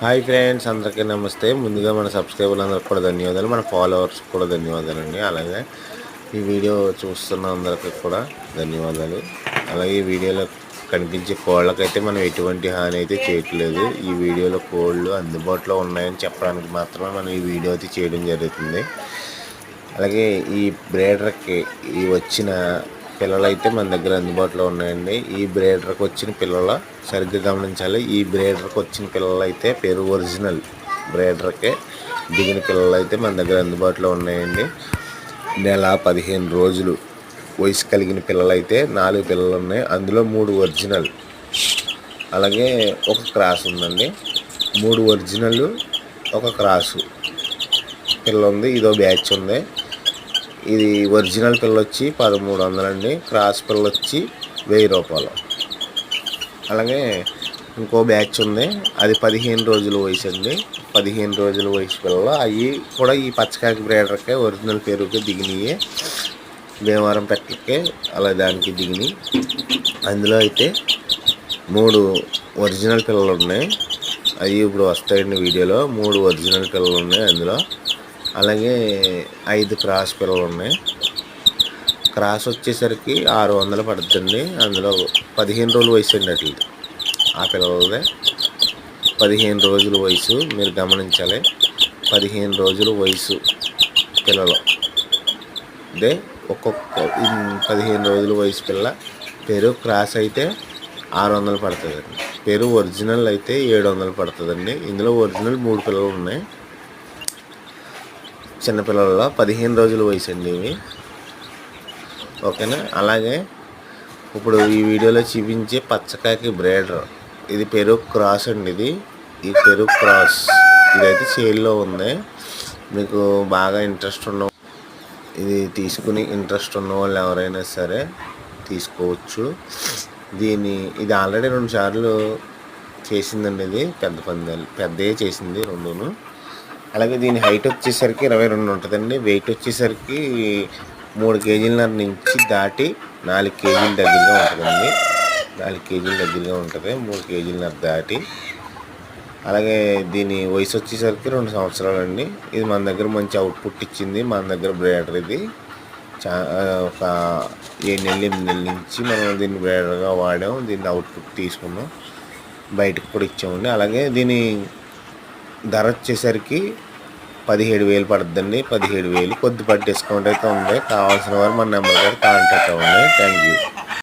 Hi friends, అందరికీ నమస్తే. ముందుగా మన సబ్స్క్రైబర్లందరికీ కూడా ధన్యవాదాలు, మన ఫాలోవర్స్ కూడా ధన్యవాదాలండి. అలాగే ఈ వీడియో చూస్తున్న అందరికీ కూడా ధన్యవాదాలు. అలాగే ఈ వీడియోలో కనిపించే కోళ్ళకైతే మనం ఎటువంటి హాని అయితే చేయట్లేదు. ఈ వీడియోలో కోళ్ళు అందుబాటులో ఉన్నాయని చెప్పడానికి మాత్రమే మనం ఈ వీడియో అయితే చేయడం జరుగుతుంది. అలాగే ఈ బ్రీడర్కి ఈ వచ్చిన పిల్లలు అయితే మన దగ్గర అందుబాటులో ఉన్నాయండి. ఈ బ్రీడర్కి వచ్చిన పిల్లలు సరిగ్గా గమనించాలి. ఈ బ్రీడర్కి వచ్చిన పిల్లలు అయితే పేరు ఒరిజినల్ బ్రీడర్కే దిగిన పిల్లలు అయితే మన దగ్గర అందుబాటులో ఉన్నాయండి. నెల 15 రోజులు వయసు కలిగిన పిల్లలు అయితే 4 పిల్లలు ఉన్నాయి. అందులో 3 ఒరిజినల్, అలాగే ఒక క్రాస్ ఉందండి. 3 ఒరిజినల్, ఒక క్రాసు పిల్ల ఉంది. ఇదో బ్యాచ్ ఉంది. ఇది ఒరిజినల్ పిల్ల వచ్చి 1300 అండి. క్రాస్ పిల్ల వచ్చి 1000 రూపాయలు. అలాగే ఇంకో బ్యాచ్ ఉంది, అది 15 రోజుల వయసు అండి. 15 రోజుల వయసు పిల్లలు అవి కూడా ఈ పచ్చకాకి బ్రీడర్కే ఒరిజినల్ పేరుకే దిగినాయి. భీమవరం పెట్టలకే అలా దానికి దిగినాయి. అందులో అయితే 3 ఒరిజినల్ పిల్లలు ఉన్నాయి. అవి ఇప్పుడు వస్తాయండి వీడియోలో. 3 ఒరిజినల్ పిల్లలు ఉన్నాయి అందులో. అలాగే 5 క్రాస్ పిల్లలు ఉన్నాయి. క్రాస్ వచ్చేసరికి 600 పడుతుందండి. అందులో 15 రోజుల వయసు అండి. అట్లా ఆ పిల్లలదే 15 రోజుల వయసు, మీరు గమనించాలి. 15 రోజుల వయసు పిల్లలు అదే ఒక్కొక్క 15 రోజుల వయసు పిల్ల పేరు క్రాస్ అయితే 600 పడుతుందండి. పేరు ఒరిజినల్ అయితే 700 పడుతుందండి. ఇందులో ఒరిజినల్ 3 పిల్లలు ఉన్నాయి. చిన్నపిల్లల్లో 15 రోజుల వయసు అండి ఇవి. ఓకేనా. అలాగే ఇప్పుడు ఈ వీడియోలో చూపించే పచ్చకాకి బ్రీడర్ ఇది పెరుగు క్రాస్ అండి. ఈ పెరుగు క్రాస్ ఇదైతే సేల్లో ఉంది. మీకు బాగా ఇంట్రెస్ట్ ఉన్న ఇది తీసుకుని ఇంట్రెస్ట్ ఉన్న వాళ్ళు ఎవరైనా సరే తీసుకోవచ్చు. ఇది ఆల్రెడీ 2 సార్లు చేసిందండి. ఇది పెద్ద పందాలు పెద్దగా చేసింది 2ను. అలాగే దీని హైట్ వచ్చేసరికి 22 ఉంటుందండి. వెయిట్ వచ్చేసరికి 3 కేజీలన్నర నుంచి దాటి 4 కేజీల దగ్గరగా ఉంటుందండి. 4 కేజీల దగ్గరగా ఉంటుంది, 3 కేజీలన్నర దాటి. అలాగే దీని వయసు వచ్చేసరికి 2 సంవత్సరాలు అండి. ఇది మన దగ్గర మంచి అవుట్పుట్ ఇచ్చింది. మన దగ్గర బ్రీడర్ ఇది ఒక 7 నెలలు 8 నెలల నుంచి మనం దీన్ని బ్రీడర్గా వాడాం. దీన్ని అవుట్పుట్ తీసుకున్నాం, బయటకు కూడా ఇచ్చామండి. అలాగే దీని ధర వచ్చేసరికి 17,000 పడుతుందండి. 17,000 కొద్దిపాటి డిస్కౌంట్ అయితే ఉంది. కావాల్సిన వారు మన నెంబర్ గారు కాంటాక్ట్ అవ్వండి. Thank you.